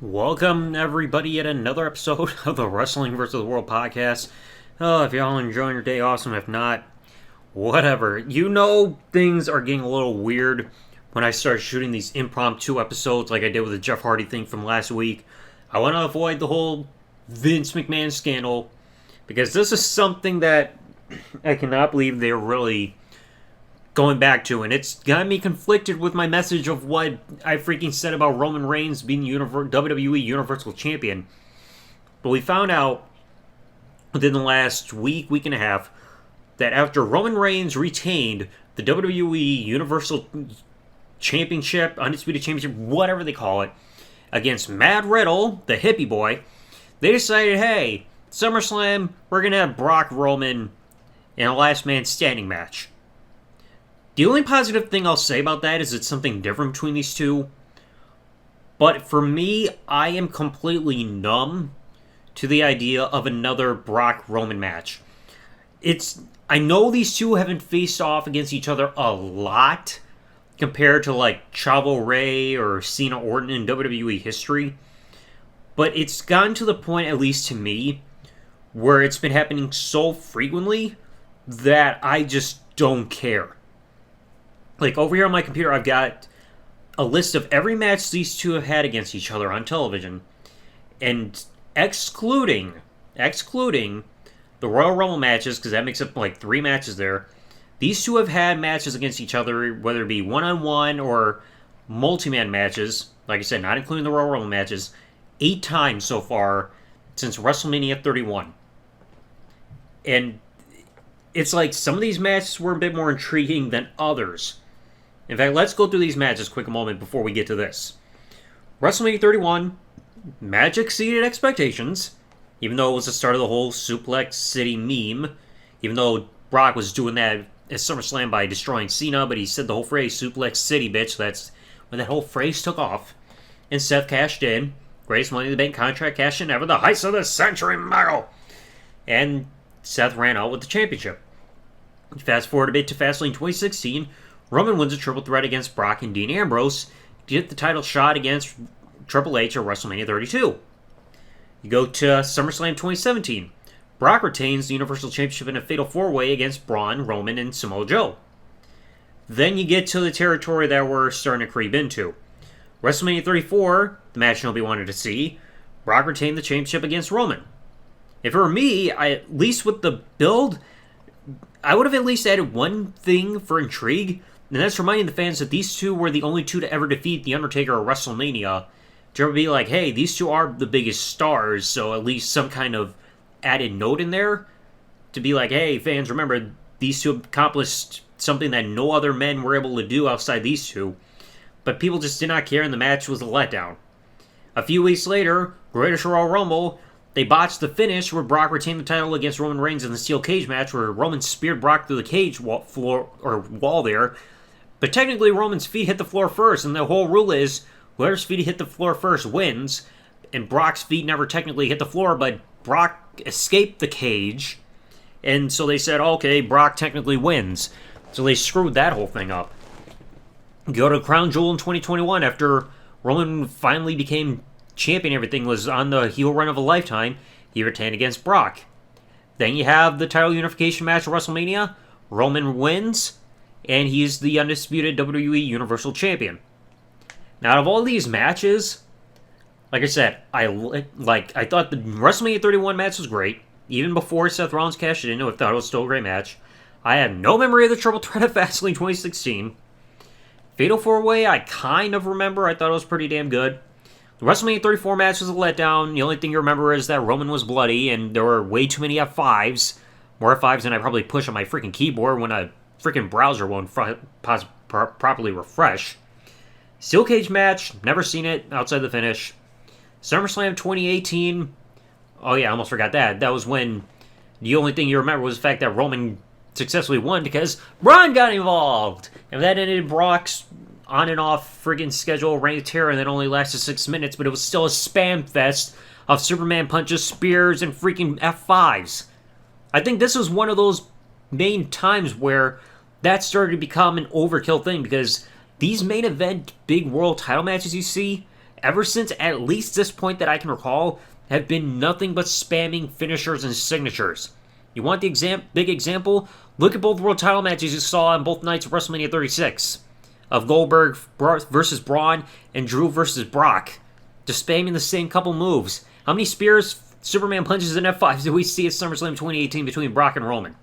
Welcome, everybody, yet another episode of the Wrestling vs. the World podcast. Oh, if y'all enjoying your day, awesome. If not, whatever. You know, things are getting a little weird when I start shooting these impromptu episodes like I did with the Jeff Hardy thing from last week. I want to avoid the whole Vince McMahon scandal because this is something that I cannot believe they're really going back to, and it's got me conflicted with my message of what I freaking said about Roman Reigns being WWE Universal Champion. But we found out within the last week and a half, that after Roman Reigns retained the WWE Universal Championship, Undisputed Championship, whatever they call it, against Matt Riddle, the hippie boy, they decided, hey, SummerSlam, we're going to have Brock Roman in a last man standing match. The only positive thing I'll say about that is it's something different between these two. But for me, I am completely numb to the idea of another Brock Roman match. I know these two haven't faced off against each other a lot compared to like Chavo Rey or Cena Orton in WWE history. But it's gotten to the point, at least to me, where it's been happening so frequently that I just don't care. Like, over here on my computer, I've got a list of every match these two have had against each other on television. And excluding the Royal Rumble matches, because that makes up like 3 matches there, these two have had matches against each other, whether it be one-on-one or multi-man matches, like I said, not including the Royal Rumble matches, 8 times so far since WrestleMania 31. And it's like some of these matches were a bit more intriguing than others. In fact, let's go through these matches quick a moment before we get to this. WrestleMania 31, match exceeded expectations, even though it was the start of the whole Suplex City meme, even though Brock was doing that at SummerSlam by destroying Cena, but he said the whole phrase, Suplex City, bitch, that's when that whole phrase took off. And Seth cashed in, greatest Money in the Bank contract cash in ever, the heist of the century medal. And Seth ran out with the championship. Fast forward a bit to Fastlane 2016, Roman wins a triple threat against Brock and Dean Ambrose to get the title shot against Triple H at WrestleMania 32. You go to SummerSlam 2017. Brock retains the Universal Championship in a fatal 4-way against Braun, Roman, and Samoa Joe. Then you get to the territory that we're starting to creep into. WrestleMania 34, the match nobody wanted to see, Brock retained the championship against Roman. If it were me, at least with the build, I would have at least added one thing for intrigue, and that's reminding the fans that these two were the only two to ever defeat The Undertaker at WrestleMania. To ever be like, hey, these two are the biggest stars, so at least some kind of added note in there. To be like, hey, fans, remember, these two accomplished something that no other men were able to do outside these two. But people just did not care, and the match was a letdown. A few weeks later, Greatest Royal Rumble, they botched the finish where Brock retained the title against Roman Reigns in the steel cage match where Roman speared Brock through the cage wall there. But technically, Roman's feet hit the floor first, and the whole rule is whoever's feet hit the floor first wins. And Brock's feet never technically hit the floor, but Brock escaped the cage. And so they said, okay, Brock technically wins. So they screwed that whole thing up. Go to Crown Jewel in 2021 after Roman finally became champion. Everything was on the heel run of a lifetime. He retained against Brock. Then you have the title unification match at WrestleMania. Roman wins, and he's the undisputed WWE Universal Champion. Now, out of all these matches, like I said, I thought the WrestleMania 31 match was great. Even before Seth Rollins cashed it in, I thought it was still a great match. I had no memory of the triple threat at Fastlane 2016. Fatal 4-Way, I kind of remember. I thought it was pretty damn good. The WrestleMania 34 match was a letdown. The only thing you remember is that Roman was bloody, and there were way too many F5s. More F5s than I probably push on my freaking keyboard when a freaking browser won't properly refresh. Steel cage match, never seen it outside the finish. SummerSlam 2018, oh yeah, I almost forgot that. That was when the only thing you remember was the fact that Roman successfully won because Braun got involved. And that ended Brock's on and off friggin' schedule reign of terror that only lasted 6 minutes, but it was still a spam fest of Superman punches, spears, and freaking F5s. I think this was one of those main times where that started to become an overkill thing because these main event big world title matches you see ever since at least this point that I can recall, have been nothing but spamming finishers and signatures. You want the big example? Look at both world title matches you saw on both nights of WrestleMania 36. Of Goldberg versus Braun and Drew versus Brock. Just spamming the same couple moves. How many spears, Superman punches, and F5s did we see at SummerSlam 2018 between Brock and Roman?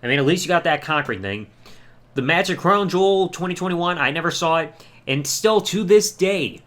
I mean, at least you got that conquering thing. The match at Crown Jewel 2021, I never saw it. And still to this day,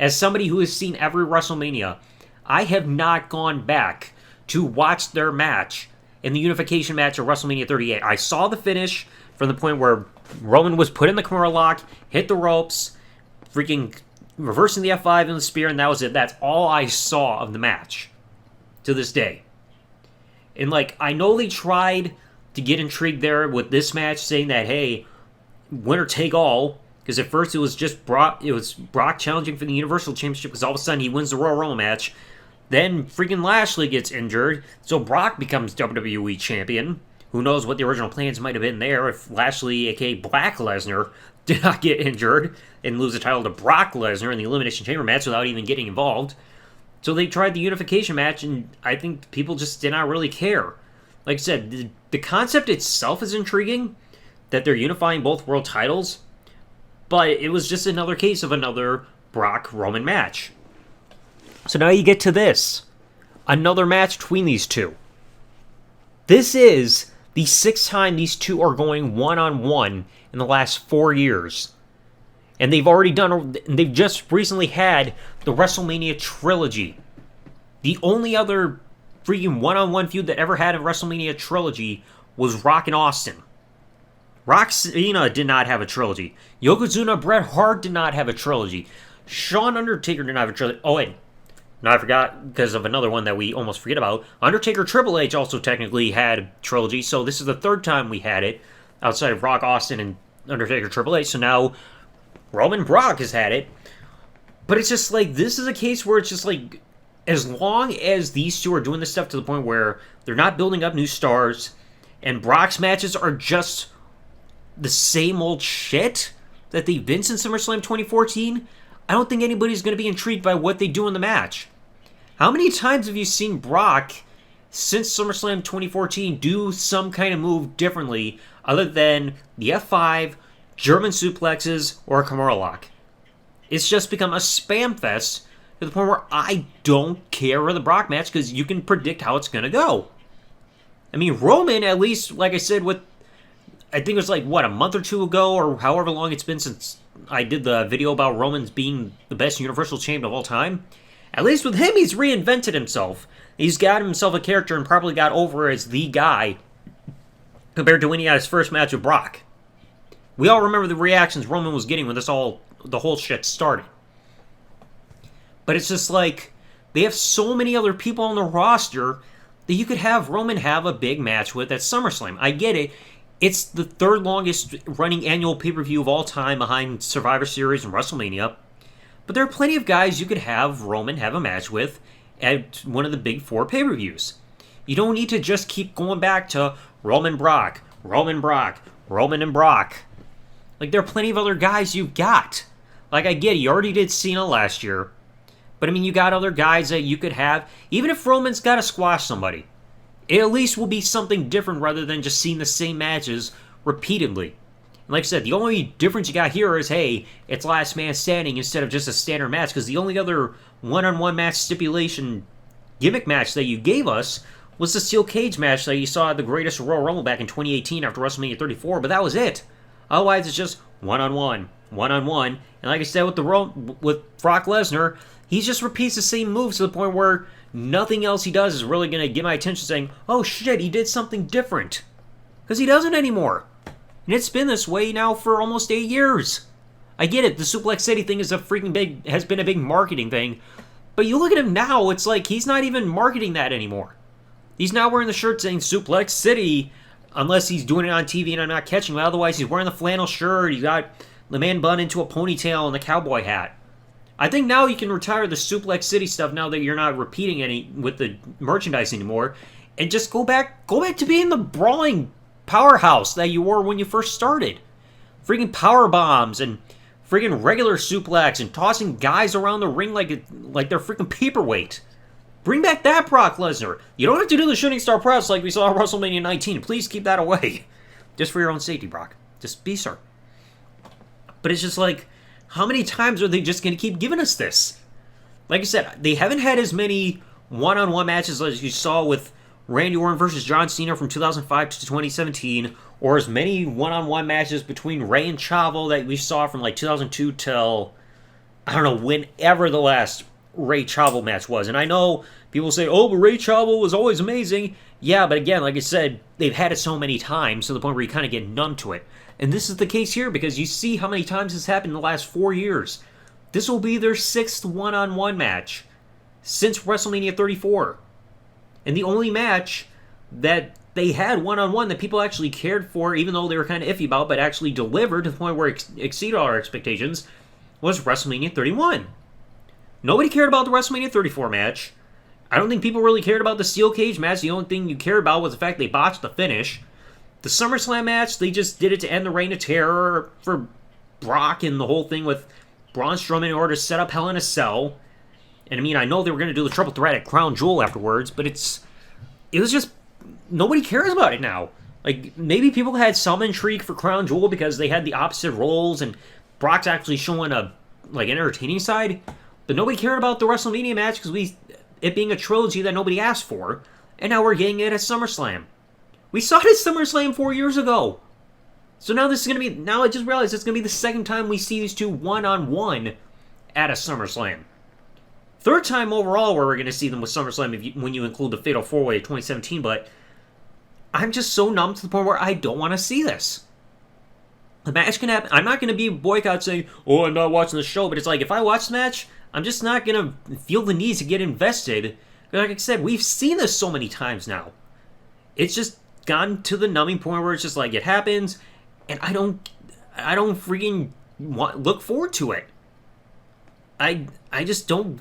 as somebody who has seen every WrestleMania, I have not gone back to watch their match in the unification match of WrestleMania 38. I saw the finish from the point where Roman was put in the Kimura lock, hit the ropes, freaking reversing the F5 and the spear, and that was it. That's all I saw of the match to this day. And, like, I know they tried to get intrigued there with this match, saying that, hey, winner take all, because at first it was just Brock challenging for the Universal Championship, because all of a sudden he wins the Royal Rumble match. Then freaking Lashley gets injured, so Brock becomes WWE Champion. Who knows what the original plans might have been there if Lashley, aka Black Lesnar, did not get injured and lose the title to Brock Lesnar in the Elimination Chamber match without even getting involved. So they tried the unification match, and I think people just did not really care. Like I said, the concept itself is intriguing, that they're unifying both world titles, but it was just another case of another Brock-Roman match. So now you get to this. Another match between these two. This is the 6th time these two are going one-on-one in the last 4 years. And they've just recently had the WrestleMania trilogy. The only other freaking one-on-one feud that ever had a WrestleMania trilogy was Rock and Austin. Rock Cena did not have a trilogy. Yokozuna Bret Hart did not have a trilogy. Shawn Undertaker did not have a trilogy. Oh, wait. No, I forgot because of another one that we almost forget about. Undertaker Triple H also technically had a trilogy, so this is the 3rd time we had it outside of Rock, Austin, and Undertaker Triple H. So now Roman Brock has had it. But it's just like, this is a case where it's just like, as long as these two are doing this stuff to the point where they're not building up new stars, and Brock's matches are just the same old shit that they've been since SummerSlam 2014, I don't think anybody's going to be intrigued by what they do in the match. How many times have you seen Brock, since SummerSlam 2014, do some kind of move differently other than the F5, German suplexes, or a Kimura lock? It's just become a spam fest to the point where I don't care for the Brock match because you can predict how it's going to go. I mean, Roman, at least, like I said, I think it was like, a month or two ago, or however long it's been since I did the video about Roman's being the best Universal Champion of all time. At least with him, he's reinvented himself. He's got himself a character and probably got over as the guy compared to when he had his first match with Brock. We all remember the reactions Roman was getting when the whole shit started. But it's just like, they have so many other people on the roster that you could have Roman have a big match with at SummerSlam. I get it. It's the 3rd longest running annual pay-per-view of all time behind Survivor Series and WrestleMania. But there are plenty of guys you could have Roman have a match with at one of the big 4 pay-per-views. You don't need to just keep going back to Roman Brock, Roman Brock, Roman and Brock. Like, there are plenty of other guys you've got. Like, I get it, you already did Cena last year. But, I mean, you got other guys that you could have. Even if Roman's got to squash somebody, it at least will be something different rather than just seeing the same matches repeatedly. And like I said, the only difference you got here is, hey, it's last man standing instead of just a standard match, because the only other one-on-one match stipulation gimmick match that you gave us was the steel cage match that you saw at the Greatest Royal Rumble back in 2018 after WrestleMania 34, but that was it. Otherwise, it's just one-on-one, one-on-one. And like I said with Brock Lesnar, he just repeats the same moves to the point where nothing else he does is really going to get my attention saying, oh shit, he did something different. Because he doesn't anymore. And it's been this way now for almost 8 years. I get it, the Suplex City thing is has been a big marketing thing. But you look at him now, it's like he's not even marketing that anymore. He's now wearing the shirt saying Suplex City, unless he's doing it on TV and I'm not catching him. Otherwise, he's wearing the flannel shirt, he's got the man bun into a ponytail and the cowboy hat. I think now you can retire the Suplex City stuff now that you're not repeating any with the merchandise anymore, and just go back to being the brawling powerhouse that you were when you first started. Freaking power bombs and friggin' regular suplex and tossing guys around the ring like they're freaking paperweight. Bring back that Brock Lesnar. You don't have to do the shooting star press like we saw at WrestleMania 19. Please keep that away. Just for your own safety, Brock. Just be sure. But it's just like, how many times are they just going to keep giving us this? Like I said, they haven't had as many one-on-one matches as you saw with Randy Orton versus John Cena from 2005 to 2017, or as many one-on-one matches between Rey and Chavo that we saw from like 2002 till, I don't know, whenever the last Rey Chavo match was. And I know people say, oh, but Rey Chavo was always amazing. Yeah, but again, like I said, they've had it so many times to the point where you kind of get numb to it. And this is the case here because you see how many times this happened in the last 4 years. This will be their 6th one-on-one match since WrestleMania 34. And the only match that they had one-on-one that people actually cared for, even though they were kind of iffy about, but actually delivered to the point where it exceeded all our expectations, was WrestleMania 31. Nobody cared about the WrestleMania 34 match. I don't think people really cared about the steel cage match. The only thing you cared about was the fact they botched the finish. The SummerSlam match, they just did it to end the Reign of Terror for Brock and the whole thing with Braun Strowman in order to set up Hell in a Cell. And I mean, I know they were going to do the triple threat at Crown Jewel afterwards, but it was just, nobody cares about it now. Like, maybe people had some intrigue for Crown Jewel because they had the opposite roles and Brock's actually showing an entertaining side, but nobody cared about the WrestleMania match because it being a trilogy that nobody asked for, and now we're getting it at SummerSlam. We saw it at SummerSlam 4 years ago. So now now I just realized it's going to be the second time we see these two one-on-one at a SummerSlam. Third time overall where we're going to see them with SummerSlam when you include the Fatal 4-Way of 2017, but I'm just so numb to the point where I don't want to see this. The match can happen. I'm not going to be boycott saying, oh, I'm not watching the show, but it's like, if I watch the match, I'm just not going to feel the need to get invested. Like I said, we've seen this so many times now. It's just gotten to the numbing point where it's just like, it happens, and I don't freaking look forward to it. I just don't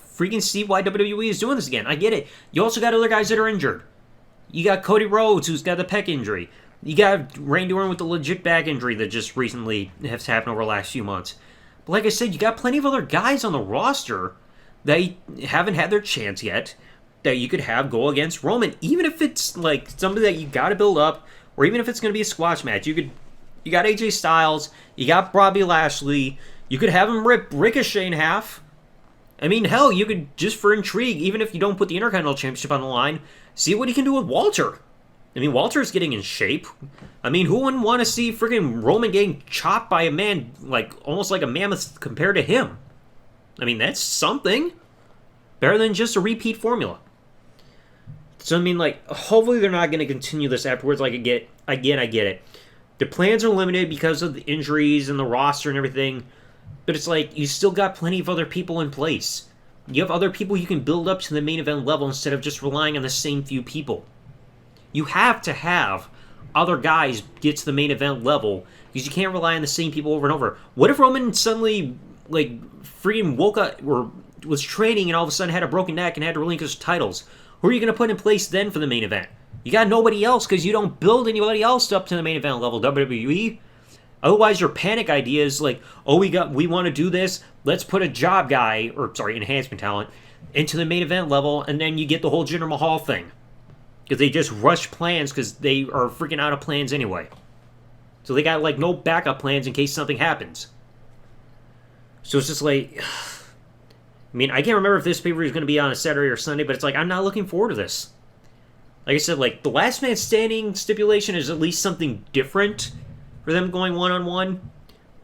freaking see why WWE is doing this again. I get it. You also got other guys that are injured. You got Cody Rhodes, who's got the pec injury. You got Randy Orton with the legit back injury that just recently has happened over the last few months. But like I said, you got plenty of other guys on the roster that haven't had their chance yet that you could have go against Roman, even if it's like somebody that you got to build up, or even if it's going to be a squash match. You got AJ Styles, you got Bobby Lashley, you could have him rip Ricochet in half. I mean, hell, you could, just for intrigue, even if you don't put the Intercontinental Championship on the line, see what he can do with Walter. I mean, Walter's getting in shape. I mean, who wouldn't want to see freaking Roman getting chopped by a man, almost like a mammoth compared to him? I mean, that's something. Better than just a repeat formula. So, I mean, hopefully they're not going to continue this afterwards. I get it. The plans are limited because of the injuries and the roster and everything. But it's like, you still got plenty of other people in place. You have other people you can build up to the main event level instead of just relying on the same few people. You have to have other guys get to the main event level because you can't rely on the same people over and over. What if Roman suddenly, freaking woke up or was training and all of a sudden had a broken neck and had to relinquish titles? Who are you going to put in place then for the main event? You got nobody else because you don't build anybody else up to the main event level, WWE. Otherwise, your panic idea is like, oh, we want to do this. Let's put a job guy, enhancement talent, into the main event level, and then you get the whole Jinder Mahal thing. Because they just rush plans because they are freaking out of plans anyway. So they got no backup plans in case something happens. So it's just like, I mean, I can't remember if this pay-per-view is going to be on a Saturday or Sunday, but it's like, I'm not looking forward to this. Like I said, the last man standing stipulation is at least something different for them going one-on-one,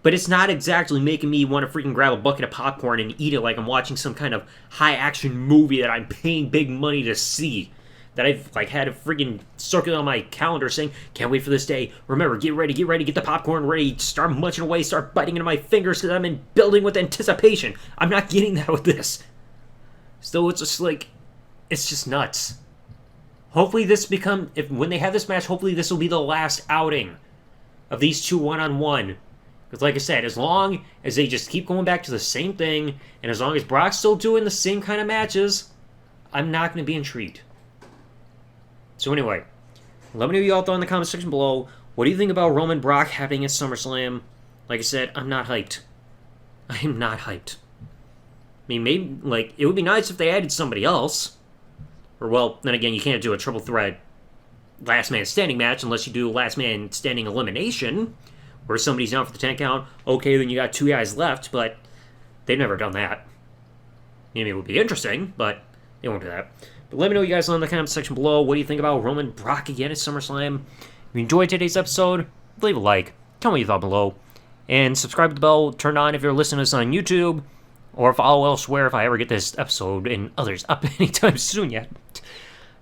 but it's not exactly making me want to freaking grab a bucket of popcorn and eat it like I'm watching some kind of high-action movie that I'm paying big money to see, that I've had a freaking circle on my calendar saying, can't wait for this day, remember, get ready, get the popcorn ready, start munching away, start biting into my fingers because I'm in building with anticipation. I'm not getting that with this. So it's just it's just nuts. Hopefully when they have this match, hopefully this will be the last outing of these two one-on-one. Because like I said, as long as they just keep going back to the same thing, and as long as Brock's still doing the same kind of matches, I'm not going to be intrigued. So anyway, let me know what you all thought in the comment section below. What do you think about Roman Brock happening at SummerSlam? Like I said, I'm not hyped. I am not hyped. I mean, maybe, like, it would be nice if they added somebody else. Or, well, then again, you can't do a triple threat last man standing match unless you do a last man standing elimination, where somebody's down for the 10 count. Okay, then you got 2 guys left, but they've never done that. Maybe it would be interesting, but they won't do that. But let me know what you guys in the comment section below. What do you think about Roman Brock again at SummerSlam? If you enjoyed today's episode, leave a like, tell me what you thought below, and subscribe to the bell, turn on if you're listening to this on YouTube, or follow elsewhere if I ever get this episode and others up anytime soon yet.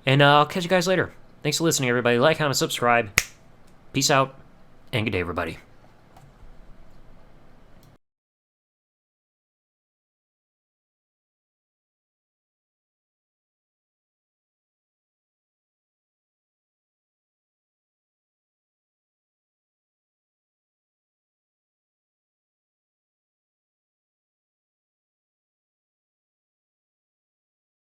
And I'll catch you guys later. Thanks for listening, everybody. Like, comment, subscribe. Peace out, and good day, everybody.